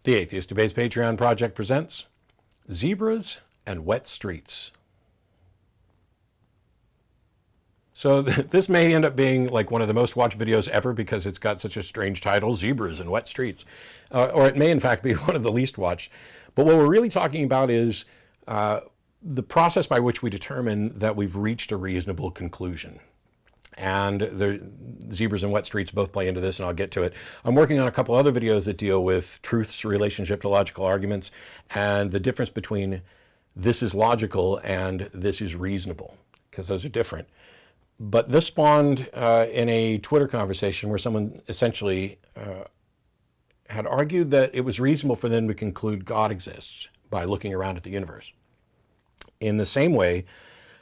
The Atheist Debates Patreon project presents Zebras and Wet Streets. So this may end up being like one of the most watched videos ever because it's got such a strange title, Zebras and Wet Streets. Or it may in fact be one of the least watched. But what we're really talking about is the process by which we determine that we've reached a reasonable conclusion. And the Zebras and Wet Streets both play into this, and I'll get to it. I'm working on a couple other videos that deal with truth's relationship to logical arguments and the difference between this is logical and this is reasonable, because those are different. But this spawned in a Twitter conversation where someone essentially had argued that it was reasonable for them to conclude God exists by looking around at the universe, in the same way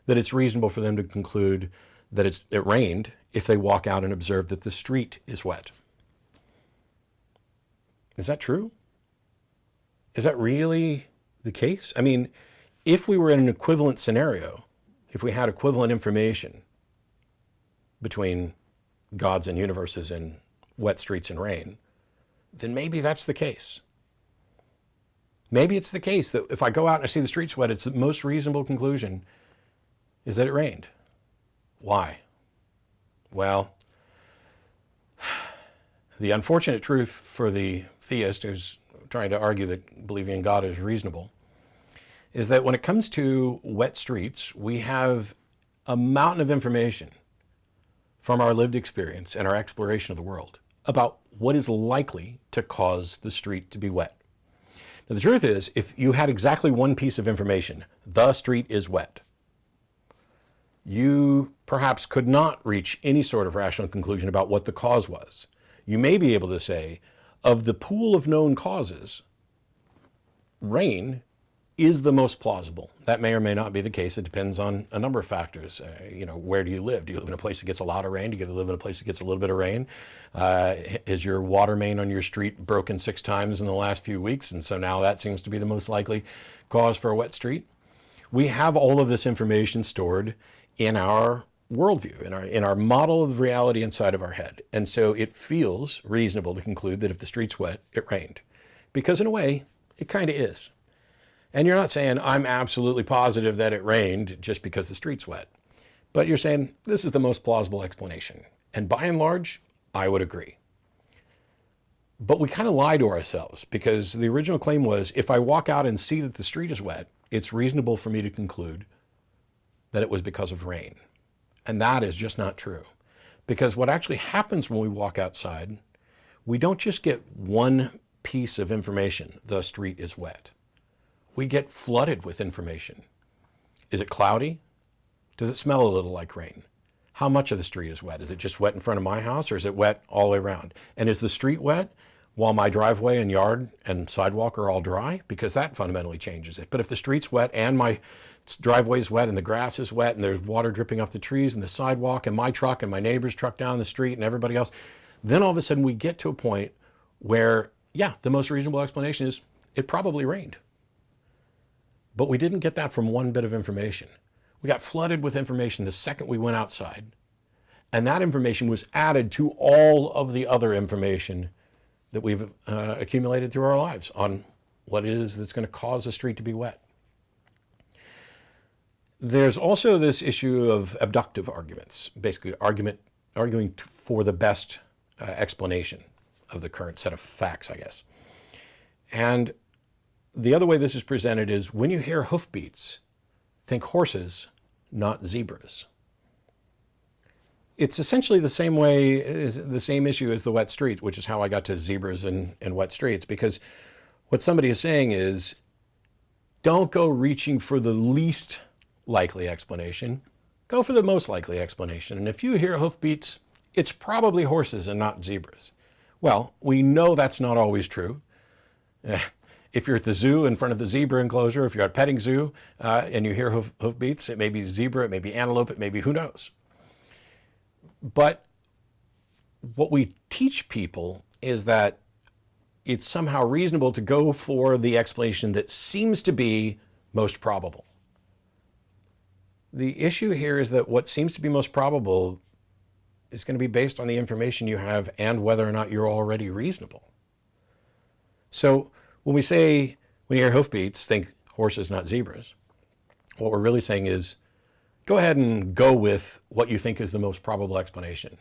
that it's reasonable for them to conclude that it rained if they walk out and observe that the street is wet. Is that true? Is that really the case? I mean, if we were in an equivalent scenario, if we had equivalent information between gods and universes and wet streets and rain, then maybe that's the case. Maybe it's the case that if I go out and I see the streets wet, it's the most reasonable conclusion is that it rained. Why? Well, the unfortunate truth for the theist who's trying to argue that believing in God is reasonable is that when it comes to wet streets, we have a mountain of information from our lived experience and our exploration of the world about what is likely to cause the street to be wet. Now, the truth is, if you had exactly one piece of information, the street is wet, you perhaps could not reach any sort of rational conclusion about what the cause was. You may be able to say, of the pool of known causes, rain is the most plausible. That may or may not be the case. It depends on a number of factors. Where do you live? Do you live in a place that gets a lot of rain? Do you live in a place that gets a little bit of rain? Is your water main on your street broken 6 times in the last few weeks? And so now that seems to be the most likely cause for a wet street. We have all of this information stored in our worldview, in our model of reality inside of our head. And so it feels reasonable to conclude that if the street's wet, it rained. Because in a way, it kind of is. And you're not saying, I'm absolutely positive that it rained just because the street's wet. But you're saying, this is the most plausible explanation. And by and large, I would agree. But we kind of lie to ourselves, because the original claim was, if I walk out and see that the street is wet, it's reasonable for me to conclude that it was because of rain. And that is just not true. Because what actually happens when we walk outside, we don't just get one piece of information, the street is wet. We get flooded with information. Is it cloudy? Does it smell a little like rain? How much of the street is wet? Is it just wet in front of my house, or is it wet all the way around? And is the street wet while my driveway and yard and sidewalk are all dry? Because that fundamentally changes it. But if the street's wet and my driveway's wet and the grass is wet and there's water dripping off the trees and the sidewalk and my truck and my neighbor's truck down the street and everybody else, then all of a sudden we get to a point where, yeah, the most reasonable explanation is it probably rained. But we didn't get that from one bit of information. We got flooded with information the second we went outside. And that information was added to all of the other information that we've accumulated through our lives on what it is that's going to cause the street to be wet. There's also this issue of abductive arguments, basically arguing for the best explanation of the current set of facts, I guess. And the other way this is presented is, when you hear hoofbeats, think horses, not zebras. It's essentially the same way, the same issue as the wet street, which is how I got to zebras and wet streets, because what somebody is saying is, don't go reaching for the least likely explanation, go for the most likely explanation. And if you hear hoofbeats, it's probably horses and not zebras. Well, we know that's not always true. If you're at the zoo in front of the zebra enclosure, if you're at a petting zoo and you hear hoofbeats, it may be zebra, it may be antelope, it may be who knows. But what we teach people is that it's somehow reasonable to go for the explanation that seems to be most probable. The issue here is that what seems to be most probable is going to be based on the information you have and whether or not you're already reasonable. So When when you hear hoofbeats, think horses, not zebras. What we're really saying is, go ahead and go with what you think is the most probable explanation.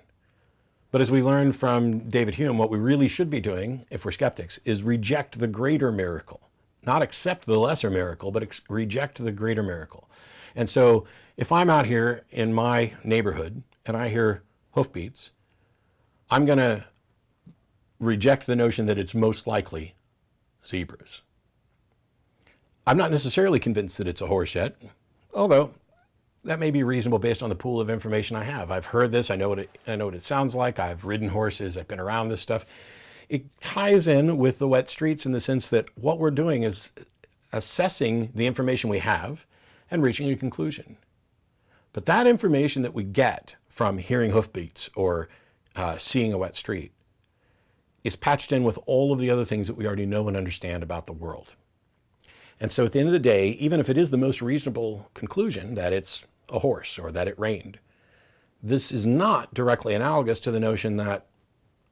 But as we learned from David Hume, what we really should be doing, if we're skeptics, is reject the greater miracle. Not accept the lesser miracle, but reject the greater miracle. And so if I'm out here in my neighborhood and I hear hoofbeats, I'm going to reject the notion that it's most likely zebras. I'm not necessarily convinced that it's a horse yet, although that may be reasonable based on the pool of information I have. I've heard this, I know what it sounds like, I've ridden horses, I've been around this stuff. It ties in with the wet streets in the sense that what we're doing is assessing the information we have and reaching a conclusion. But that information that we get from hearing hoofbeats or seeing a wet street is patched in with all of the other things that we already know and understand about the world. And so at the end of the day, even if it is the most reasonable conclusion that it's a horse or that it rained, this is not directly analogous to the notion that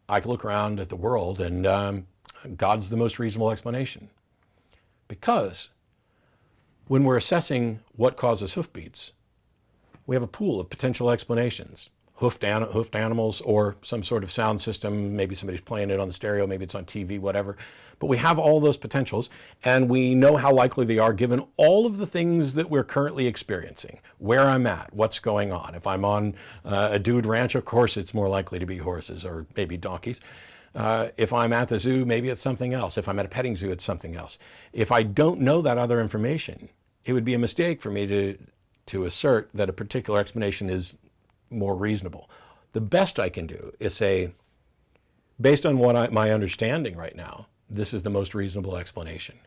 I can look around at the world and God's the most reasonable explanation. Because when we're assessing what causes hoofbeats, we have a pool of potential explanations. Hoofed animals or some sort of sound system, maybe somebody's playing it on the stereo, maybe it's on TV, whatever. But we have all those potentials and we know how likely they are given all of the things that we're currently experiencing, where I'm at, what's going on. If I'm on a dude ranch, of course it's more likely to be horses or maybe donkeys. If I'm at the zoo, maybe it's something else. If I'm at a petting zoo, it's something else. If I don't know that other information, it would be a mistake for me to assert that a particular explanation is more reasonable. The best I can do is say, based on what my understanding right now, this is the most reasonable explanation.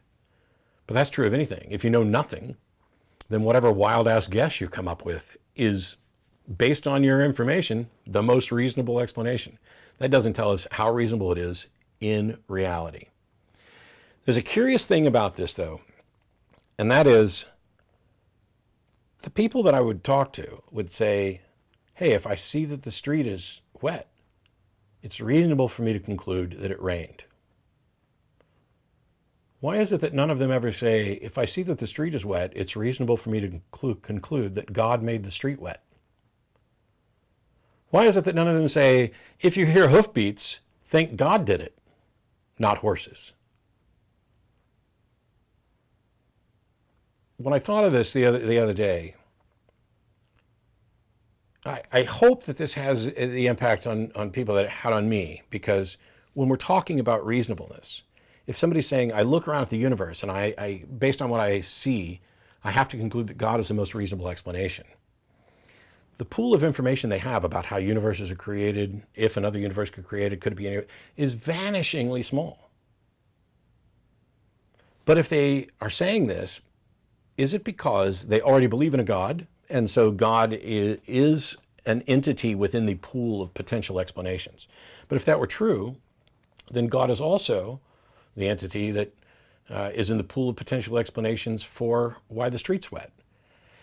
But that's true of anything. If you know nothing, then whatever wild-ass guess you come up with is, based on your information, the most reasonable explanation. That doesn't tell us how reasonable it is in reality. There's a curious thing about this, though, and that is the people that I would talk to would say, hey, if I see that the street is wet, it's reasonable for me to conclude that it rained. Why is it that none of them ever say, if I see that the street is wet, it's reasonable for me to conclude that God made the street wet? Why is it that none of them say, if you hear hoofbeats, think God did it, not horses? When I thought of this the other day, I hope that this has the impact on people that it had on me, because when we're talking about reasonableness, if somebody's saying, I look around at the universe and I based on what I see, I have to conclude that God is the most reasonable explanation. The pool of information they have about how universes are created, if another universe could be created, could it be any, is vanishingly small. But if they are saying this, is it because they already believe in a God, and so God is an entity within the pool of potential explanations? But if that were true, then God is also the entity that is in the pool of potential explanations for why the street's wet.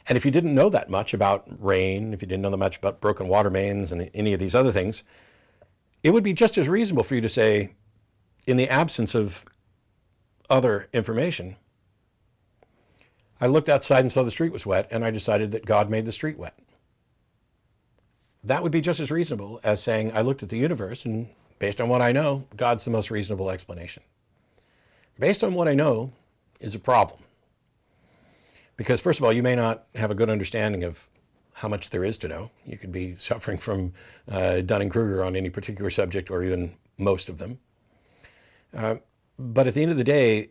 And if you didn't know that much about rain, if you didn't know that much about broken water mains and any of these other things, it would be just as reasonable for you to say, in the absence of other information, I looked outside and saw the street was wet, and I decided that God made the street wet. That would be just as reasonable as saying, I looked at the universe, and based on what I know, God's the most reasonable explanation. Based on what I know is a problem. Because first of all, you may not have a good understanding of how much there is to know. You could be suffering from Dunning-Kruger on any particular subject, or even most of them. But at the end of the day,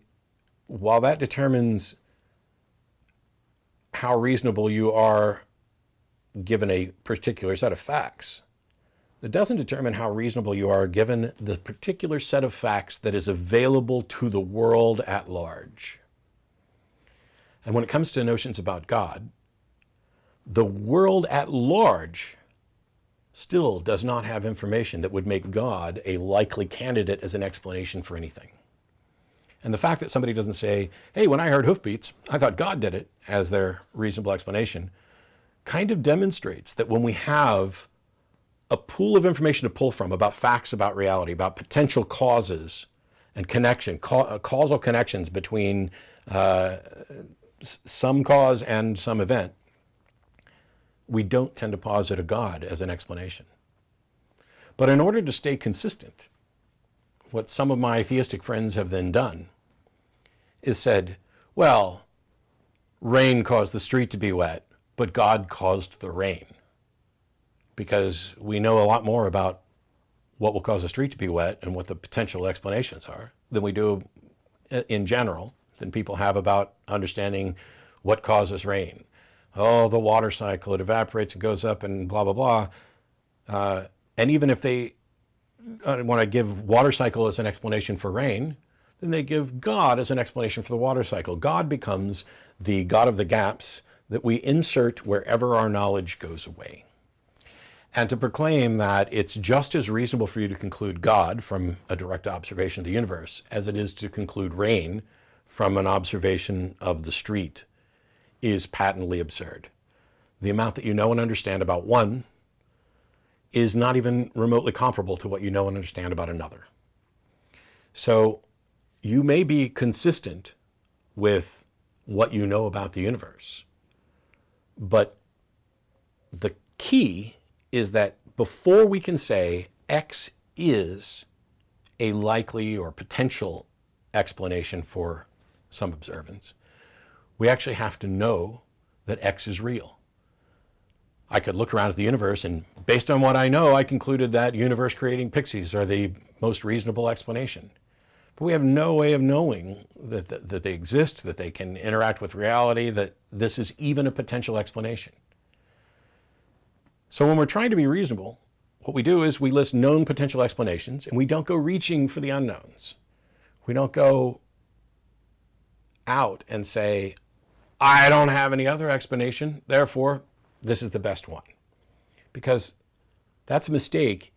while that determines how reasonable you are given a particular set of facts, it doesn't determine how reasonable you are given the particular set of facts that is available to the world at large. And when it comes to notions about God, the world at large still does not have information that would make God a likely candidate as an explanation for anything. And the fact that somebody doesn't say, hey, when I heard hoofbeats, I thought God did it, as their reasonable explanation, kind of demonstrates that when we have a pool of information to pull from about facts about reality, about potential causes, and causal connections between some cause and some event, we don't tend to posit a God as an explanation. But in order to stay consistent, what some of my theistic friends have then done is said, well, rain caused the street to be wet, but God caused the rain. Because we know a lot more about what will cause the street to be wet and what the potential explanations are than we do in general, than people have about understanding what causes rain. Oh, the water cycle, it evaporates and goes up and blah, blah, blah. And even if they want to give water cycle as an explanation for rain, then they give God as an explanation for the water cycle. God becomes the God of the gaps that we insert wherever our knowledge goes away. And to proclaim that it's just as reasonable for you to conclude God from a direct observation of the universe as it is to conclude rain from an observation of the street is patently absurd. The amount that you know and understand about one is not even remotely comparable to what you know and understand about another. So you may be consistent with what you know about the universe, but the key is that before we can say X is a likely or potential explanation for some observance, we actually have to know that X is real. I could look around at the universe and based on what I know, I concluded that universe creating pixies are the most reasonable explanation. But we have no way of knowing that they exist, that they can interact with reality, that this is even a potential explanation. So when we're trying to be reasonable, what we do is we list known potential explanations and we don't go reaching for the unknowns. We don't go out and say, I don't have any other explanation, therefore this is the best one. Because that's a mistake.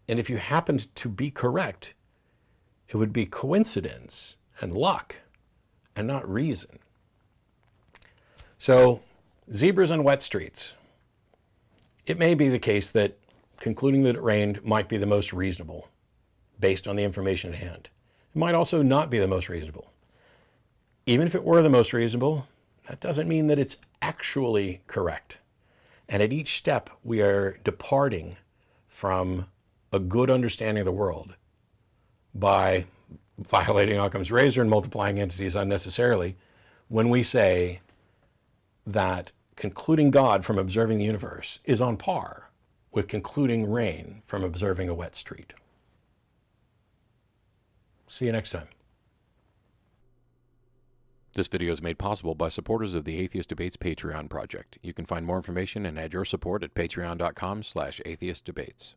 And if you happened to be correct, it would be coincidence and luck and not reason. So zebras on wet streets. It may be the case that concluding that it rained might be the most reasonable based on the information at hand. It might also not be the most reasonable. Even if it were the most reasonable, that doesn't mean that it's actually correct. And at each step, we are departing from a good understanding of the world by violating Occam's razor and multiplying entities unnecessarily when we say that concluding God from observing the universe is on par with concluding rain from observing a wet street. See you next time. This video is made possible by supporters of the Atheist Debates Patreon project. You can find more information and add your support at patreon.com/atheistdebates.